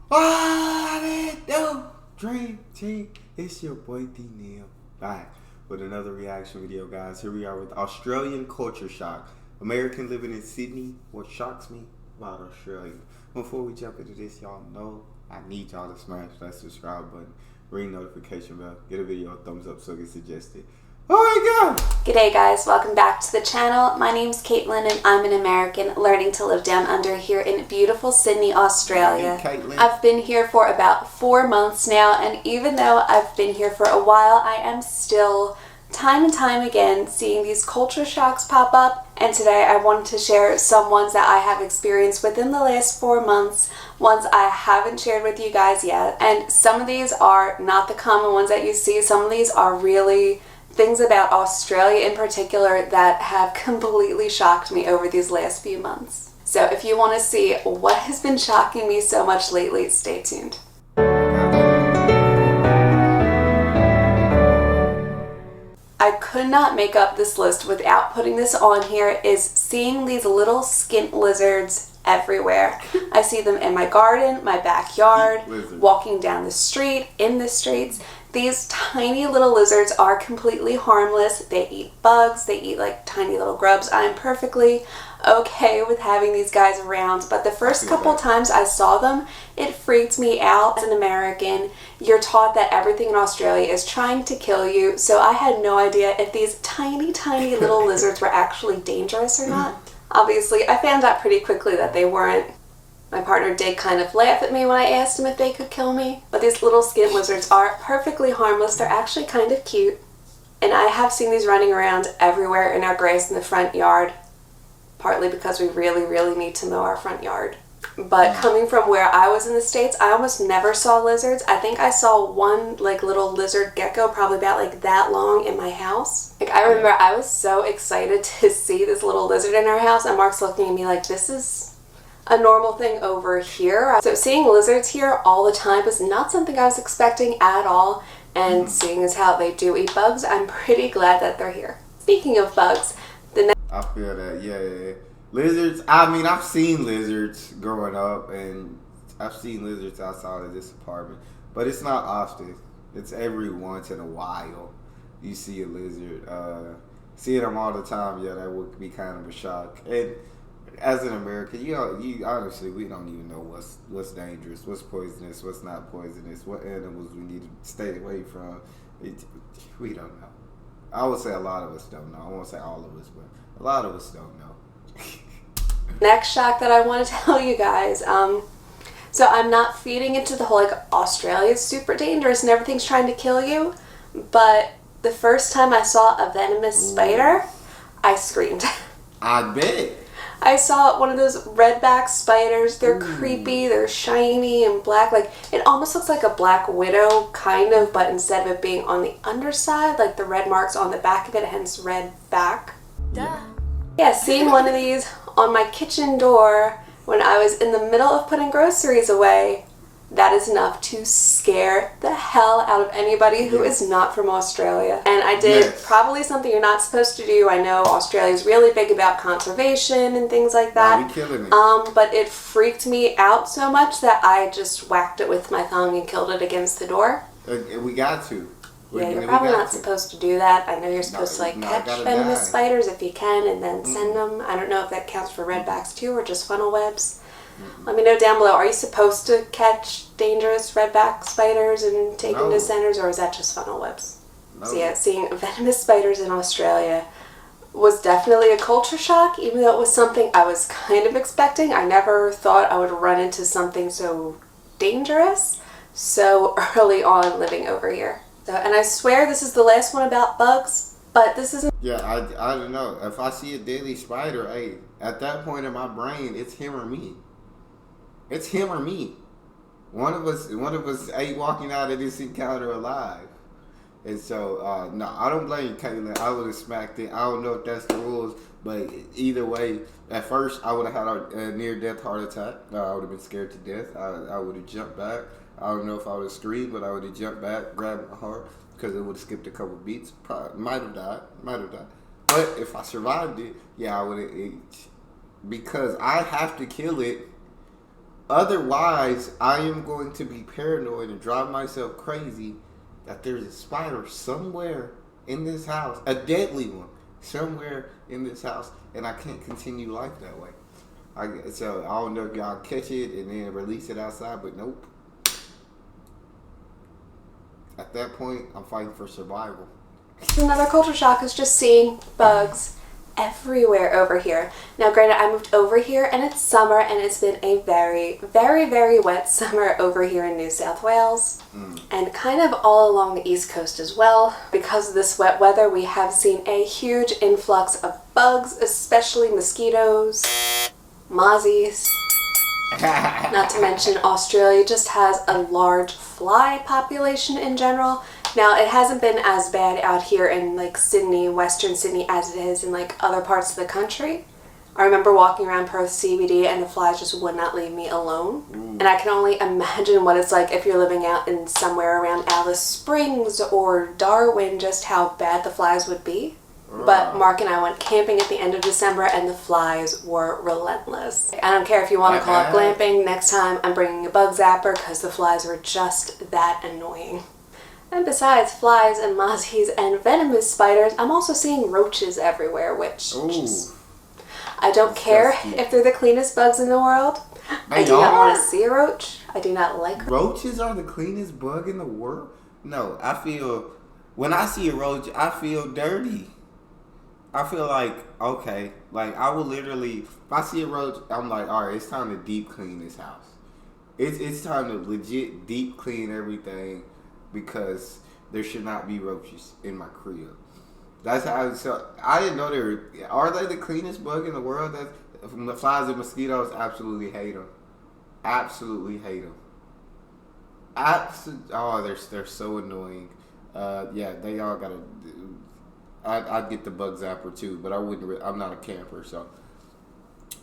What it do? Dream Team. It's your boy D Neal back with another reaction video, guys. Here we are with Australian culture shock. American living in Sydney. What shocks me about Australia? Before we jump into this, y'all know I need y'all to smash that subscribe button, ring notification bell, get a video a thumbs up so it gets suggested. Oh my god! G'day guys, welcome back to the channel. My name's Caitlin and I'm an American learning to live down under here in beautiful Sydney, Australia. Hey, Caitlin. I've been here for about 4 months now, and even though I've been here for a while, I am still time and time again seeing these culture shocks pop up, and today I wanted to share some ones that I have experienced within the last 4 months, ones I haven't shared with you guys yet, and some of these are not the common ones that you see. Some of these are really things about Australia in particular that have completely shocked me over these last few months. So if you want to see what has been shocking me so much lately, stay tuned. I could not make up this list without putting this on here, is seeing these little skint lizards everywhere. I see them in my garden, my backyard, walking down the street, in the streets. These tiny little lizards are completely harmless. They eat bugs, they eat like tiny little grubs. I'm perfectly okay with having these guys around, but the first couple times I saw them, it freaked me out. As an American, you're taught that everything in Australia is trying to kill you, so I had no idea if these tiny little lizards were actually dangerous or not. Obviously, I found out pretty quickly that they weren't. My partner did kind of laugh at me when I asked him if they could kill me, but these little skint lizards are perfectly harmless. They're actually kind of cute, and I have seen these running around everywhere in our grass in the front yard, partly because we really need to mow our front yard. But coming from where I was in the States, I almost never saw lizards. I think I saw one like little lizard gecko probably about like that long in my house. Like, I remember I was so excited to see this little lizard in our house, and Mark's looking at me like, this is a normal thing over here. So seeing lizards here all the time was not something I was expecting at all, and seeing as how they do eat bugs, I'm pretty glad that they're here. Speaking of bugs, I feel that, yeah. Lizards, I mean, I've seen lizards growing up, and I've seen lizards outside of this apartment, but it's not often. It's every once in a while you see a lizard. Seeing them all the time, yeah, that would be kind of a shock. And as an American, you honestly, we don't even know what's dangerous, what's poisonous, what's not poisonous, what animals we need to stay away from. We don't know. I would say a lot of us don't know. I won't say all of us, but a lot of us don't know. next shock that I want to tell you guys, so I'm not feeding into the whole like Australia's super dangerous and everything's trying to kill you, but the first time I saw a venomous spider, I screamed. I bet. I saw one of those redback spiders. They're creepy, they're shiny and black. Like, it almost looks like a black widow, kind of, but instead of it being on the underside, like the red marks on the back of it, hence red back. Yeah, seeing one of these on my kitchen door when I was in the middle of putting groceries away, that is enough to scare the hell out of anybody who is not from Australia. And I did probably something you're not supposed to do. I know Australia's really big about conservation and things like that. We killing it. But it freaked me out so much that I just whacked it with my thumb and killed it against the door. We got to. Yeah, you're probably not supposed to do that. I know you're supposed to like catch venomous spiders if you can and then send them. I don't know if that counts for redbacks too or just funnel webs. Let me know down below. Are you supposed to catch dangerous redback spiders and take them to centers, or is that just funnel webs? So yeah, seeing venomous spiders in Australia was definitely a culture shock, even though it was something I was kind of expecting. I never thought I would run into something so dangerous so early on living over here. So, and I swear this is the last one about bugs, but this isn't. Yeah, I don't know. If I see a deadly spider, hey, at that point in my brain, it's him or me. It's him or me. One of us ain't walking out of this encounter alive. And so, no, I don't blame Caitlin. I would have smacked it. I don't know if that's the rules, but either way, at first I would have had a near-death heart attack. I would have been scared to death. I would have jumped back. I don't know if I would have screamed, but I would have jumped back, grabbed my heart, because it would have skipped a couple beats. Probably might have died. But if I survived it, yeah, I would have. Because I have to kill it Otherwise, I am going to be paranoid and drive myself crazy that there's a spider somewhere in this house, a deadly one, somewhere in this house, and I can't continue life that way. So I don't know if y'all catch it and then release it outside, but nope. At that point, I'm fighting for survival. Another culture shock is just seeing bugs everywhere over here. Now granted, I moved over here and it's summer and it's been a very, very, very wet summer over here in New South Wales and kind of all along the East Coast as well. Because of this wet weather, we have seen a huge influx of bugs, especially mosquitoes, mozzies. Not to mention Australia just has a large fly population in general. Now, it hasn't been as bad out here in like Sydney, Western Sydney, as it is in like other parts of the country. I remember walking around Perth CBD and the flies just would not leave me alone. And I can only imagine what it's like if you're living out in somewhere around Alice Springs or Darwin, just how bad the flies would be. But Mark and I went camping at the end of December and the flies were relentless. I don't care if you want to call it glamping. Next time I'm bringing a bug zapper because the flies were just that annoying. And besides flies and mozzies and venomous spiders, I'm also seeing roaches everywhere, which just, I don't care if they're the cleanest bugs in the world. I do not want to see a roach. I do not like roaches. Are the cleanest bug in the world? No, I feel, when I see a roach, I feel dirty. I feel like, okay, like I will literally, if I see a roach, I'm like, all right, it's time to deep clean this house. It's time to legit deep clean everything because there should not be roaches in my crib. That's how I didn't know are they the cleanest bug in the world? That flies and mosquitoes, absolutely hate them. Absolutely hate them. They're so annoying. Yeah, they all gotta. I'd get the bug zapper too, but I wouldn't. I'm not a camper, so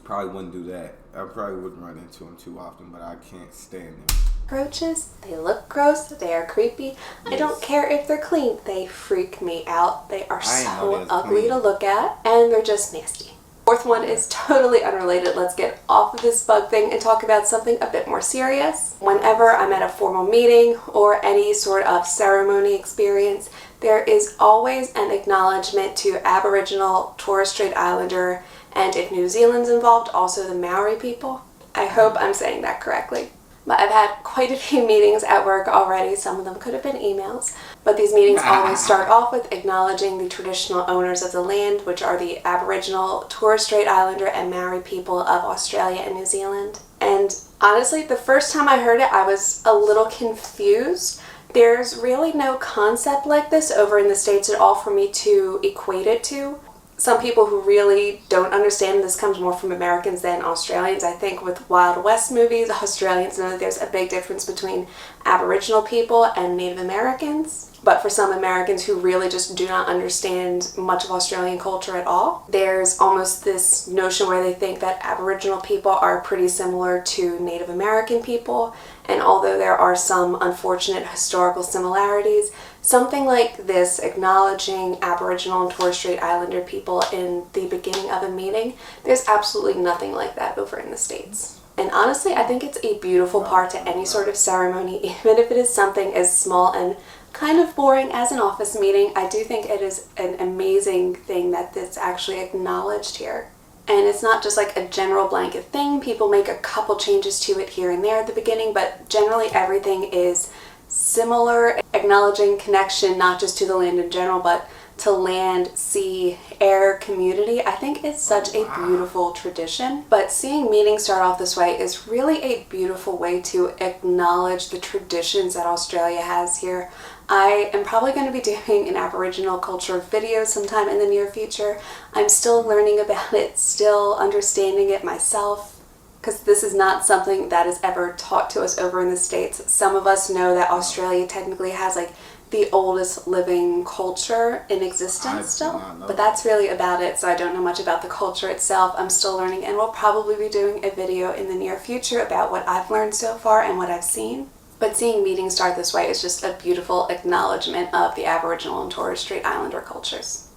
probably wouldn't do that. I probably wouldn't run into them too often, but I can't stand them. Roaches, they look gross, they are creepy. Yes. I don't care if they're clean, they freak me out. They are so ugly to look at, and they're just nasty. Fourth one is totally unrelated. Let's get off of this bug thing and talk about something a bit more serious. Whenever I'm at a formal meeting or any sort of ceremony experience, there is always an acknowledgement to Aboriginal, Torres Strait Islander, and if New Zealand's involved, also the Maori people. I hope I'm saying that correctly. But I've had quite a few meetings at work already. Some of them could have been emails. But these meetings always start off with acknowledging the traditional owners of the land, which are the Aboriginal, Torres Strait Islander, and Maori people of Australia and New Zealand. And honestly, the first time I heard it, I was a little confused. There's really no concept like this over in the States at all for me to equate it to. Some people who really don't understand this comes more from Americans than Australians. I think with Wild West movies, Australians know that there's a big difference between Aboriginal people and Native Americans. But for some Americans who really just do not understand much of Australian culture at all, there's almost this notion where they think that Aboriginal people are pretty similar to Native American people. And although there are some unfortunate historical similarities, something like this, acknowledging Aboriginal and Torres Strait Islander people in the beginning of a meeting, there's absolutely nothing like that over in the States. And honestly, I think it's a beautiful part to any sort of ceremony, even if it is something as small and kind of boring as an office meeting. I do think it is an amazing thing that it's actually acknowledged here. And it's not just like a general blanket thing. People make a couple changes to it here and there at the beginning, but generally everything is similar, acknowledging connection not just to the land in general, but to land, sea, air, community. I think it's such a beautiful tradition. But seeing meetings start off this way is really a beautiful way to acknowledge the traditions that Australia has here. I am probably going to be doing an Aboriginal culture video sometime in the near future. I'm still learning about it, still understanding it myself, because this is not something that is ever taught to us over in the States. Some of us know that Australia technically has like the oldest living culture in existence still, but that's really about it. So I don't know much about the culture itself. I'm still learning, and we'll probably be doing a video in the near future about what I've learned so far and what I've seen. But seeing meetings start this way is just a beautiful acknowledgement of the Aboriginal and Torres Strait Islander cultures.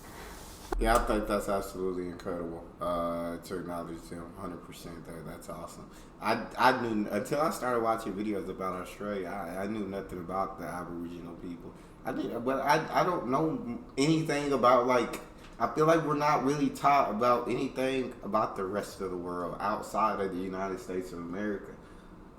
Yeah, I think that's absolutely incredible to acknowledge them 100% there. That's awesome. I knew, until I started watching videos about Australia, I knew nothing about the Aboriginal people. I don't know anything about, like, I feel like we're not really taught about anything about the rest of the world outside of the United States of America.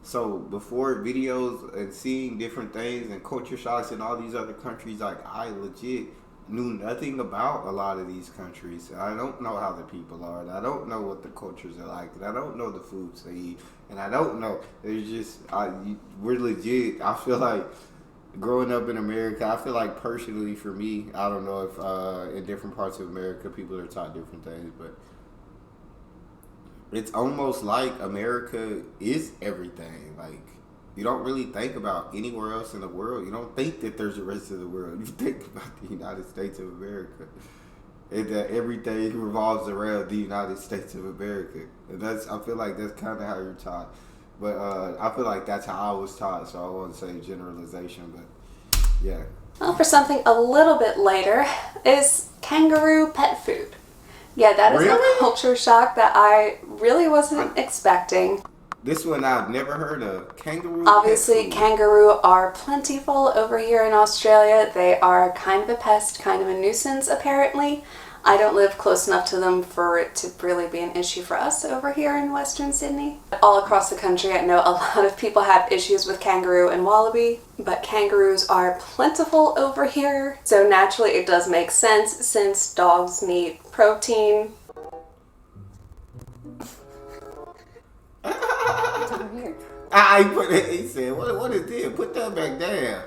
So before videos and seeing different things and culture shocks in all these other countries, like, I legit knew nothing about a lot of these countries. I don't know how the people are. And I don't know what the cultures are like. And I don't know the foods they eat. And I don't know. There's just, we're legit. I feel like growing up in America, I feel like personally for me, I don't know if in different parts of America people are taught different things, but it's almost like America is everything. Like, you don't really think about anywhere else in the world. You don't think that there's the rest of the world. You think about the United States of America. And that everything revolves around the United States of America. And I feel like that's kind of how you're taught. But I feel like that's how I was taught, so I won't say generalization, but yeah. Well, for something a little bit lighter is kangaroo pet food. Yeah, that is a culture shock that I really wasn't expecting. This one I've never heard of. Kangaroo. Obviously, kangaroo are plentiful over here in Australia. They are kind of a pest, kind of a nuisance, apparently. I don't live close enough to them for it to really be an issue for us over here in Western Sydney. All across the country, I know a lot of people have issues with kangaroo and wallaby, but kangaroos are plentiful over here. So naturally, it does make sense since dogs need protein. He said, what is this? Put that back down.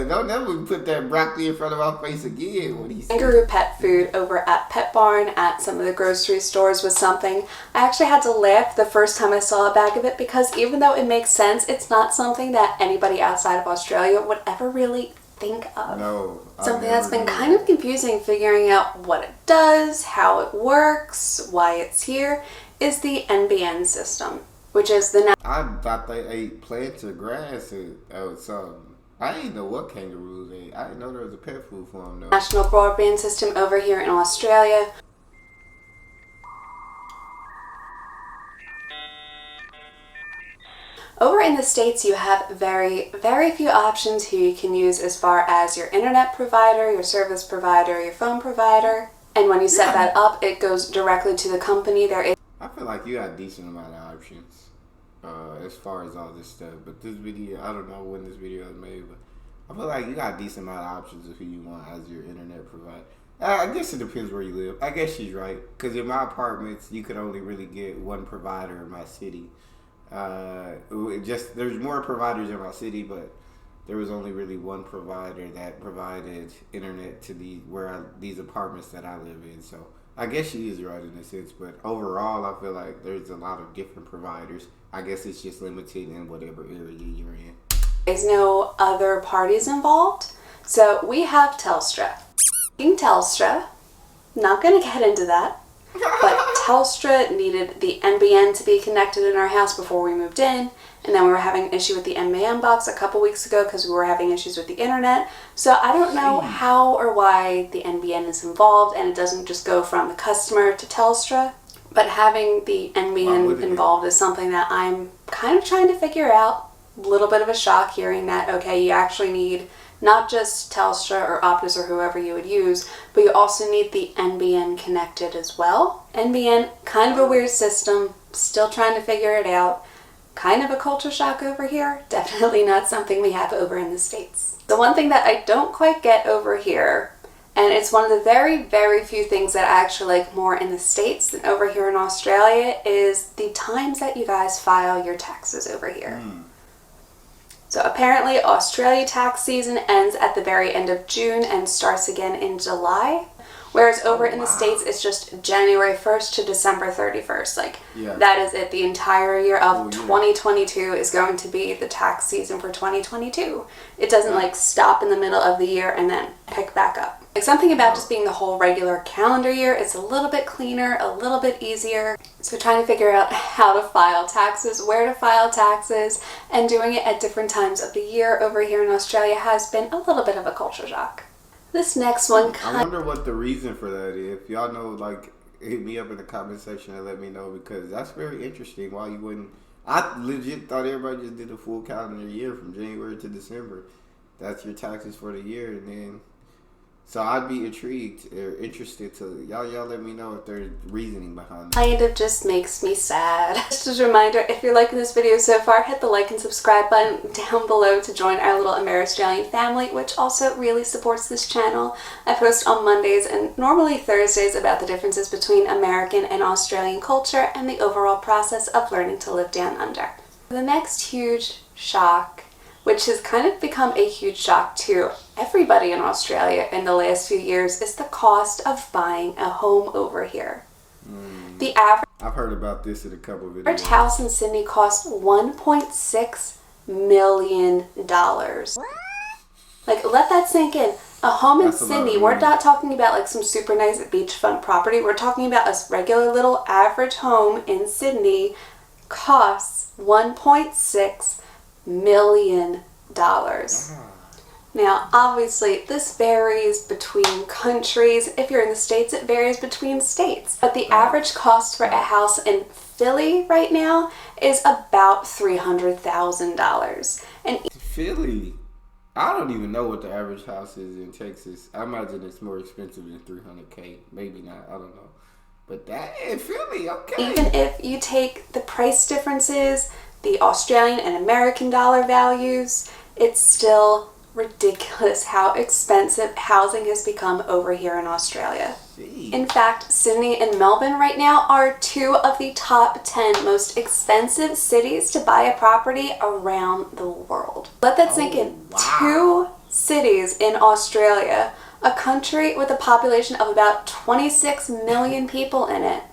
Don't ever put that broccoli in front of our face again. What he said. Kangaroo pet food over at Pet Barn at some of the grocery stores was something I actually had to laugh the first time I saw a bag of it, because even though it makes sense, it's not something that anybody outside of Australia would ever really think of. No. Something that's been kind of confusing figuring out what it does, how it works, why it's here, is the NBN system, which is the... I thought they ate plants or grass or something. I didn't know what kangaroos ate. I didn't know there was a pet food for them, though. National broadband system over here in Australia. Over in the States, you have very, very few options who you can use as far as your internet provider, your service provider, your phone provider. And when you set that up, it goes directly to the company. I feel like you got a decent amount of options as far as all this stuff. But this video, I don't know when this video is made, but I feel like you got a decent amount of options of who you want as your internet provider. I guess it depends where you live. I guess she's right. Because in my apartments, you could only really get one provider in my city. There's more providers in my city, but there was only really one provider that provided internet to these apartments that I live in. So I guess she is right in a sense, but overall I feel like there's a lot of different providers. I guess it's just limited in whatever area you're in. There's no other parties involved, so we have Telstra. Telstra, not going to get into that, but Telstra needed the NBN to be connected in our house before we moved in, and then we were having an issue with the NBN box a couple weeks ago because we were having issues with the internet. So I don't know how or why the NBN is involved, and it doesn't just go from the customer to Telstra, but having the NBN involved is something that I'm kind of trying to figure out. A little bit of a shock hearing that, okay, you actually need not just Telstra or Optus or whoever you would use, but you also need the NBN connected as well. NBN, kind of a weird system, still trying to figure it out. Kind of a culture shock over here, definitely not something we have over in the States. The one thing that I don't quite get over here, and it's one of the very, very few things that I actually like more in the States than over here in Australia, is the times that you guys file your taxes over here. So apparently Australia tax season ends at the very end of June and starts again in July. Whereas over in the States, it's just January 1st to December 31st. That is it. The entire year of 2022 is going to be the tax season for 2022. It doesn't stop in the middle of the year and then pick back up. Something about just being the whole regular calendar year, it's a little bit cleaner, a little bit easier. So trying to figure out how to file taxes, where to file taxes, and doing it at different times of the year over here in Australia has been a little bit of a culture shock. This next one I wonder what the reason for that is. If y'all know, like, hit me up in the comment section and let me know, because that's very interesting. Why you wouldn't? I legit thought everybody just did a full calendar year from January to December. That's your taxes for the year, and then. So I'd be intrigued or interested to y'all let me know if there's reasoning behind it. Kind of just makes me sad. Just as a reminder, if you're liking this video so far, hit the like and subscribe button down below to join our little Amer-Australian family, which also really supports this channel. I post on Mondays and normally Thursdays about the differences between American and Australian culture and the overall process of learning to live down under. The next huge shock, which has kind of become a huge shock to everybody in Australia in the last few years, is the cost of buying a home over here. The average I've heard about this in a couple of videos. house in Sydney costs $1.6 million. Like, let that sink in. A home in Sydney, we're not talking about like some super nice beachfront property. We're talking about a regular little average home in Sydney costs $1.6 million. Now, obviously, this varies between countries. If you're in the States, it varies between states. But the average cost for a house in Philly right now is about $300,000. And Philly? I don't even know what the average house is in Texas. I imagine it's more expensive than $300K. Maybe not. I don't know. But that in Philly, okay. Even if you take the price differences, the Australian and American dollar values, it's still ridiculous how expensive housing has become over here in Australia. Jeez. In fact, Sydney and Melbourne right now are two of the top 10 most expensive cities to buy a property around the world. Let that sink in. Wow. 2 cities in Australia, a country with a population of about 26 million people in it.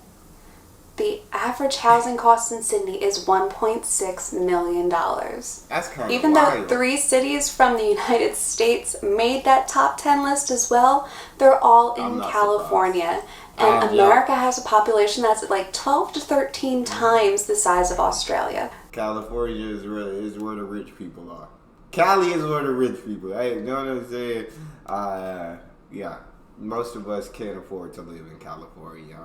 The average housing cost in Sydney is $1.6 million. That's kind of Even wild. though 3 cities from the United States made that top 10 list as well, they're all in California. And America has a population that's like 12 to 13 times the size of Australia. California is where the rich people are. Cali is where the rich people are. Hey, you know what I'm saying? Yeah. Most of us can't afford to live in California.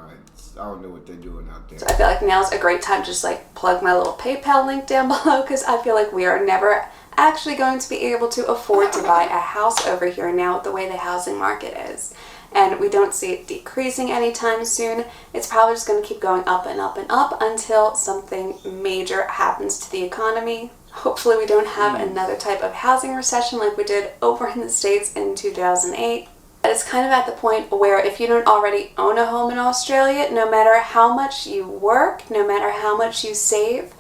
I don't know what they're doing out there. So I feel like now's a great time to just like plug my little PayPal link down below, because I feel like we are never actually going to be able to afford to buy a house over here now with the way the housing market is. And we don't see it decreasing anytime soon. It's probably just going to keep going up and up and up until something major happens to the economy. Hopefully we don't have another type of housing recession like we did over in the States in 2008. It's kind of at the point where if you don't already own a home in Australia, no matter how much you work, no matter how much you save,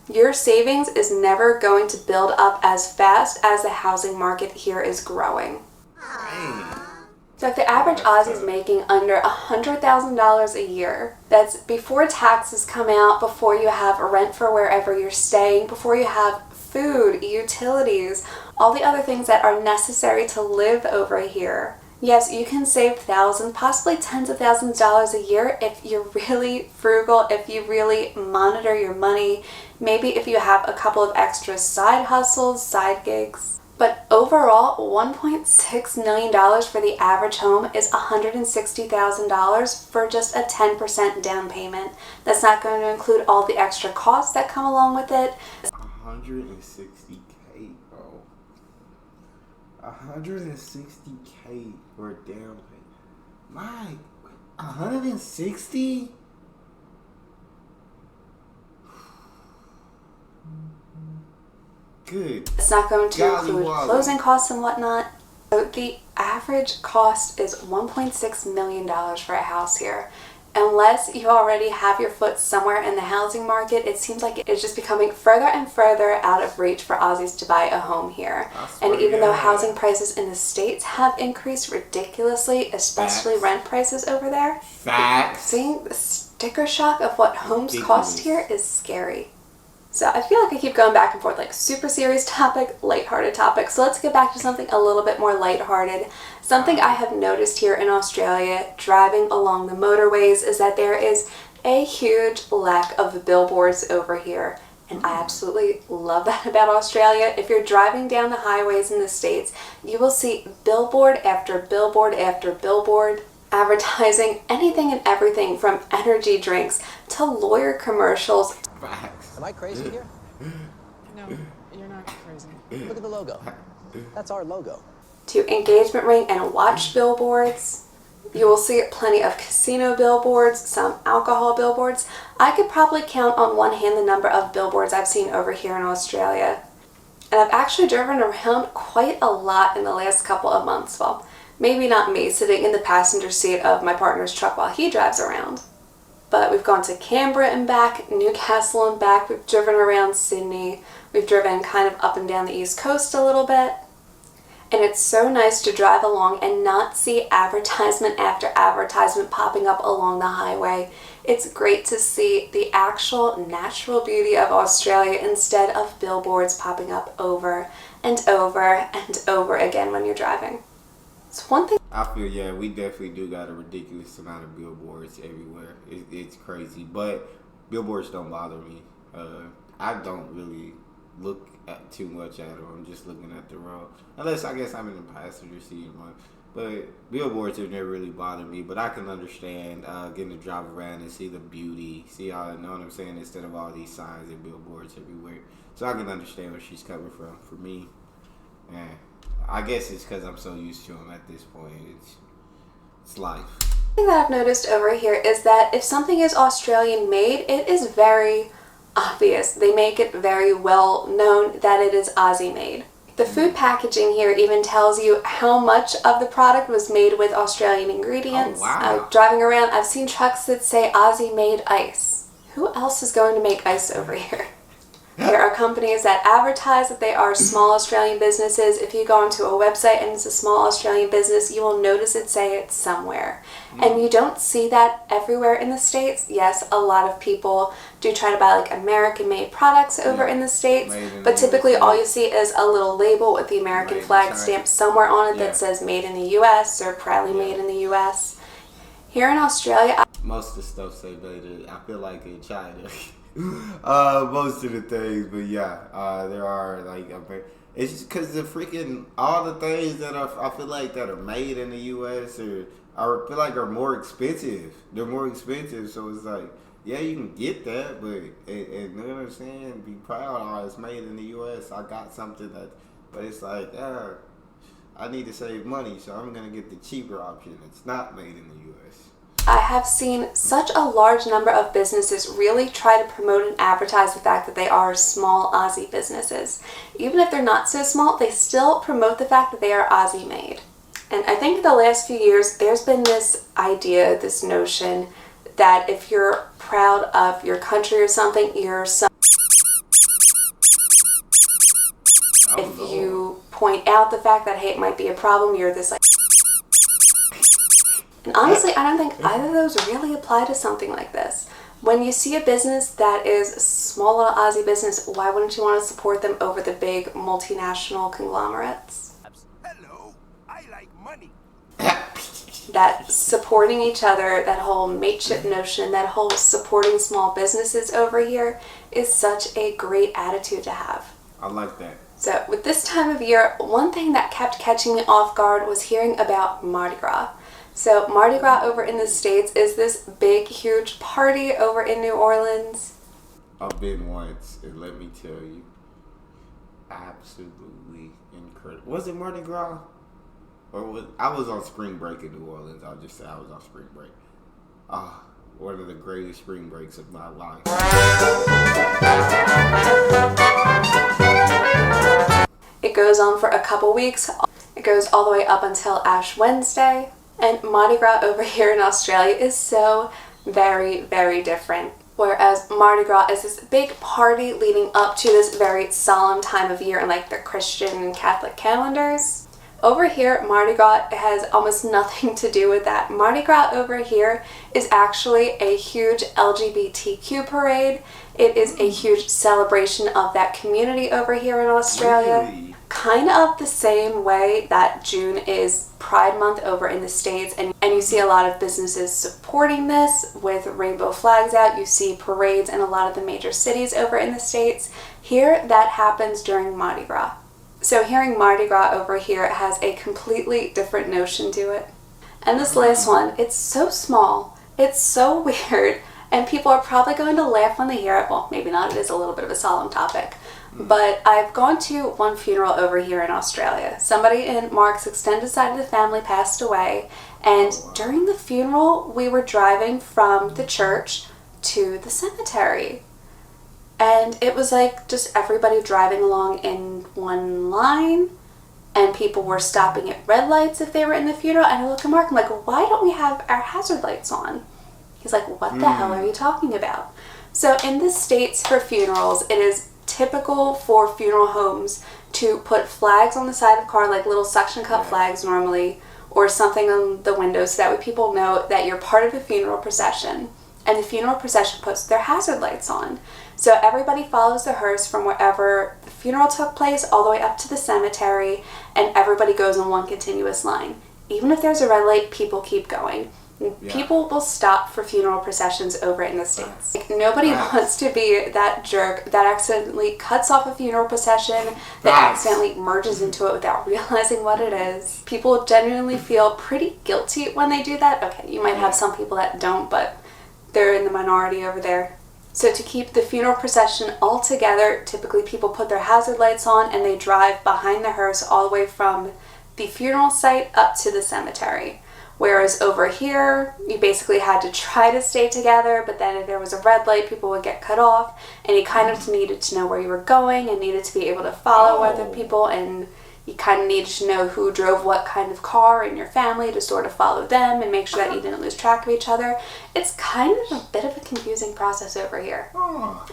your savings is never going to build up as fast as the housing market here is growing. Dang. So if the average Aussie is making under $100,000 a year, that's before taxes come out, before you have rent for wherever you're staying, before you have food, utilities, all the other things that are necessary to live over here. Yes, you can save thousands, possibly tens of thousands of dollars a year if you're really frugal, if you really monitor your money, maybe if you have a couple of extra side hustles, side gigs. But overall, $1.6 million for the average home is $160,000 for just a 10% down payment. That's not going to include all the extra costs that come along with it. $160K, bro. $160K for a down payment. My, 160? Good. It's not going to Golly include wally. closing costs and whatnot. So the average cost is $1.6 million for a house here. Unless you already have your foot somewhere in the housing market, it seems like it's just becoming further and further out of reach for Aussies to buy a home here. And even though housing prices in the States have increased ridiculously, especially rent prices over there, seeing the sticker shock of what homes cost here is scary. So I feel like I keep going back and forth, like super serious topic, lighthearted topic. So let's get back to something a little bit more lighthearted. Something I have noticed here in Australia, driving along the motorways, is that there is a huge lack of billboards over here. And I absolutely love that about Australia. If you're driving down the highways in the States, you will see billboard after billboard after billboard advertising anything and everything from energy drinks to lawyer commercials. Am I crazy here? No, you're not crazy. Look at the logo. That's our logo. To engagement ring and watch billboards. You will see plenty of casino billboards, some alcohol billboards. I could probably count on one hand the number of billboards I've seen over here in Australia. And I've actually driven around quite a lot in the last couple of months. Well, maybe not me sitting in the passenger seat of my partner's truck while he drives around. But we've gone to Canberra and back, Newcastle and back. We've driven around Sydney. We've driven kind of up and down the East Coast a little bit. And it's so nice to drive along and not see advertisement after advertisement popping up along the highway. It's great to see the actual natural beauty of Australia instead of billboards popping up over and over and over again when you're driving. It's one thing. I feel, yeah, we definitely do got a ridiculous amount of billboards everywhere. It's crazy, but billboards don't bother me. I don't really look at too much at them. I'm just looking at the road, unless I guess I'm in the passenger seat. But billboards have never really bothered me. But I can understand getting to drive around and see the beauty, see all, you know what I'm saying, instead of all these signs and billboards everywhere. So I can understand where she's coming from. For me, man, I guess it's because I'm so used to them at this point. It's life. Thing that I've noticed over here is that if something is Australian made, it is very obvious. They make it very well known that it is Aussie made. The food packaging here even tells you how much of the product was made with Australian ingredients. Oh, wow. Driving around, I've seen trucks that say Aussie made ice. Who else is going to make ice over here? There are companies that advertise that they are small Australian businesses. If you go onto a website and it's a small Australian business, you will notice it say it somewhere. And you don't see that everywhere in the States. Yes, a lot of people do try to buy like American-made products over in the States, but typically all you see is a little label with the American flag stamped somewhere on it that says made in the U.S. or proudly made in the U.S. Here in Australia, most of the stuff say made, I feel like in China. Most of the things, but yeah, there are like it's just because the freaking all the things that I feel like that are made in the U.S. I feel like are more expensive. They're more expensive, so it's like, yeah, you can get that, but you know what I'm saying? Be proud, oh, it's made in the U.S. I got something that, but it's like, I need to save money, so I'm gonna get the cheaper option. It's not made in the U.S. I have seen such a large number of businesses really try to promote and advertise the fact that they are small Aussie businesses. Even if they're not so small, they still promote the fact that they are Aussie made. And I think in the last few years, there's been this idea, this notion that if you're proud of your country or something, you're some. If you point out the fact that, hey, it might be a problem, you're this like. And honestly, I don't think either of those really apply to something like this. When you see a business that is a small little Aussie business, why wouldn't you want to support them over the big multinational conglomerates? Hello, I like money. That supporting each other, that whole mateship notion, that whole supporting small businesses over here is such a great attitude to have. I like that. So with this time of year, one thing that kept catching me off guard was hearing about Mardi Gras. So Mardi Gras over in the States is this big, huge party over in New Orleans. I've been once, and let me tell you, absolutely incredible. Was it Mardi Gras? Or I was on spring break in New Orleans. I'll just say I was on spring break. One of the greatest spring breaks of my life. It goes on for a couple weeks. It goes all the way up until Ash Wednesday. And Mardi Gras over here in Australia is so very, very different. Whereas Mardi Gras is this big party leading up to this very solemn time of year in like the Christian and Catholic calendars. Over here, Mardi Gras has almost nothing to do with that. Mardi Gras over here is actually a huge LGBTQ parade. It is a huge celebration of that community over here in Australia. Really? kind of the same way that June is Pride Month over in the States, and you see a lot of businesses supporting this with rainbow flags out. You see parades in a lot of the major cities over in the States. Here, that happens during Mardi Gras. So hearing Mardi Gras over here has a completely different notion to it. And this last one, it's so small, it's so weird, and people are probably going to laugh when they hear it. Well, maybe not, it is a little bit of a solemn topic. But I've gone to one funeral over here in Australia. Somebody in Mark's extended side of the family passed away, and during the funeral, we were driving from the church to the cemetery. And it was like just everybody driving along in one line, and people were stopping at red lights if they were in the funeral. And I look at Mark, I'm like, why don't we have our hazard lights on? He's like, what the hell are you talking about? So in the States for funerals, it is typical for funeral homes to put flags on the side of the car, like little suction cup flags normally, or something on the window so that way people know that you're part of a funeral procession. And the funeral procession puts their hazard lights on. So everybody follows the hearse from wherever the funeral took place all the way up to the cemetery, and everybody goes in one continuous line. Even if there's a red light, people keep going. People will stop for funeral processions over in the States. Like, nobody wants to be that jerk that accidentally cuts off a funeral procession, that accidentally merges into it without realizing what it is. People genuinely feel pretty guilty when they do that. Okay, you might have some people that don't, but they're in the minority over there. So to keep the funeral procession all together, typically people put their hazard lights on and they drive behind the hearse all the way from the funeral site up to the cemetery. Whereas over here, you basically had to try to stay together, but then if there was a red light, people would get cut off, and you kind of needed to know where you were going and needed to be able to follow other people, and you kind of needed to know who drove what kind of car in your family to sort of follow them and make sure that you didn't lose track of each other. It's kind of a bit of a confusing process over here.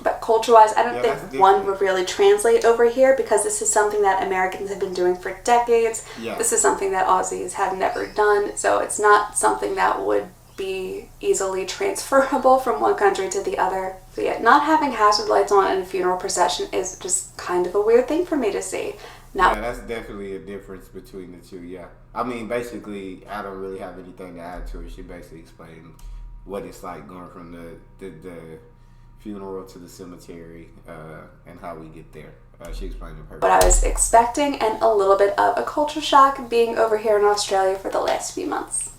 But culture-wise, I don't think one would really translate over here, because this is something that Americans have been doing for decades. This is something that Aussies have never done, so it's not something that would be easily transferable from one country to the other. So yeah, not having hazard lights on in a funeral procession is just kind of a weird thing for me to see. Now, yeah, that's definitely a difference between the two, yeah. I mean, basically, I don't really have anything to add to it. She basically explained what it's like going from the funeral to the cemetery and how we get there. She explained it perfectly. What I was expecting, and a little bit of a culture shock being over here in Australia for the last few months.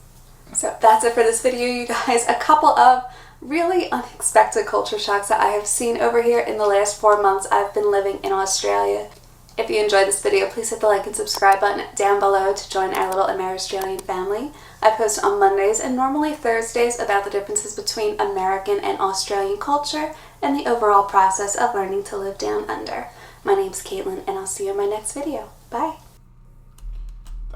So that's it for this video, you guys. A couple of really unexpected culture shocks that I have seen over here in the last 4 months I've been living in Australia. If you enjoyed this video, please hit the like and subscribe button down below to join our little Amer-Australian family. I post on Mondays and normally Thursdays about the differences between American and Australian culture and the overall process of learning to live down under. My name's Caitlin, and I'll see you in my next video. Bye!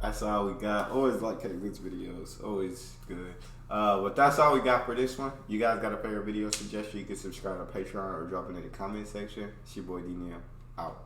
That's all we got. Always like Caitlin's videos. Always good. But that's all we got for this one. You guys got a favorite video suggestion, you can subscribe to Patreon or drop it in the comment section. It's your boy Neal. Out.